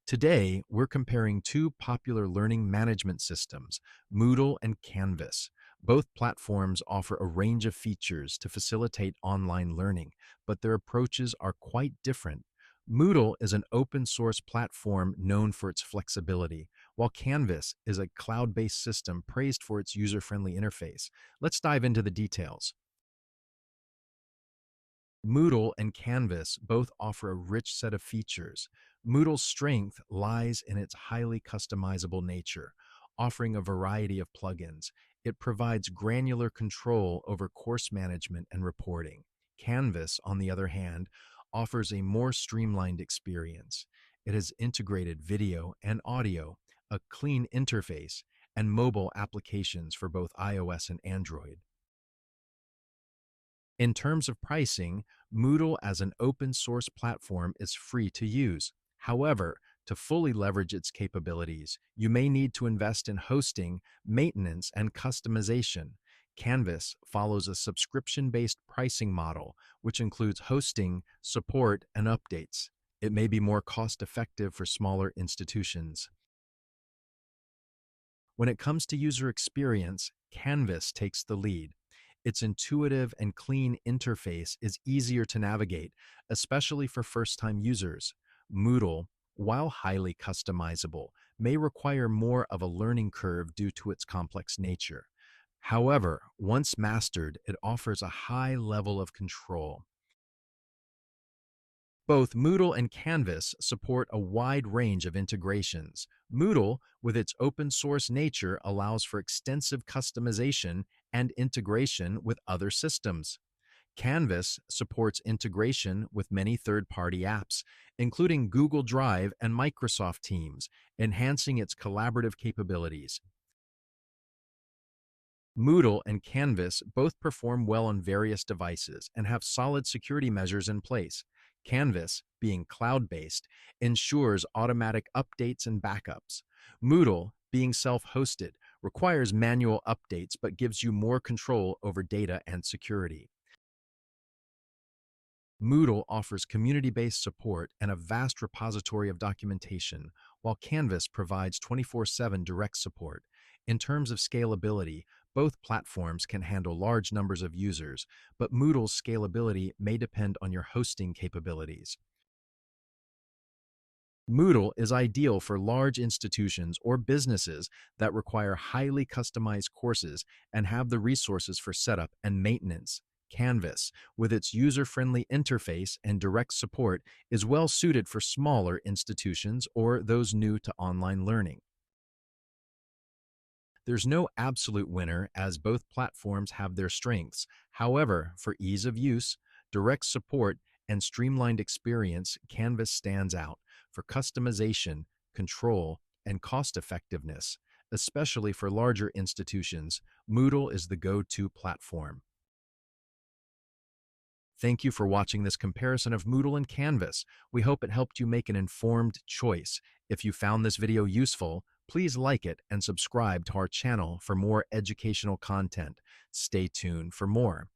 Today, we're comparing two popular learning management systems, Moodle and Canvas. Both platforms offer a range of features to facilitate online learning, but their approaches are quite different. Moodle is an open source platform known for its flexibility, while Canvas is a cloud based system praised for its user friendly interface. Let's dive into the details. Moodle and Canvas both offer a rich set of features. Moodle's strength lies in its highly customizable nature, offering a variety of plugins. It provides granular control over course management and reporting. Canvas, on the other hand, offers a more streamlined experience. It has integrated video and audio, a clean interface, and mobile applications for both iOS and Android. In terms of pricing, Moodle as an open source platform is free to use. However, to fully leverage its capabilities, you may need to invest in hosting, maintenance, and customization. Canvas follows a subscription based pricing model, which includes hosting, support, and updates. It may be more cost effective for smaller institutions. When it comes to user experience, Canvas takes the lead. Its intuitive and clean interface is easier to navigate, especially for first-time users. Moodle, while highly customizable, may require more of a learning curve due to its complex nature. However, once mastered, it offers a high level of control. Both Moodle and Canvas support a wide range of integrations. Moodle, with its open source nature, allows for extensive customization and integration with other systems. Canvas supports integration with many third-party apps, including Google Drive and Microsoft Teams, enhancing its collaborative capabilities. Moodle and Canvas both perform well on various devices and have solid security measures in place. Canvas, being cloud-based, ensures automatic updates and backups. Moodle, being self-hosted, requires manual updates but gives you more control over data and security. Moodle offers community-based support and a vast repository of documentation, while Canvas provides 24/7 direct support. In terms of scalability, both platforms can handle large numbers of users, but Moodle's scalability may depend on your hosting capabilities. Moodle is ideal for large institutions or businesses that require highly customized courses and have the resources for setup and maintenance. Canvas, with its user-friendly interface and direct support, is well suited for smaller institutions or those new to online learning. There's no absolute winner as both platforms have their strengths. However, for ease of use, direct support, and streamlined experience, Canvas stands out for customization, control, and cost effectiveness. Especially for larger institutions, Moodle is the go-to platform. Thank you for watching this comparison of Moodle and Canvas. We hope it helped you make an informed choice. If you found this video useful, please like it and subscribe to our channel for more educational content. Stay tuned for more.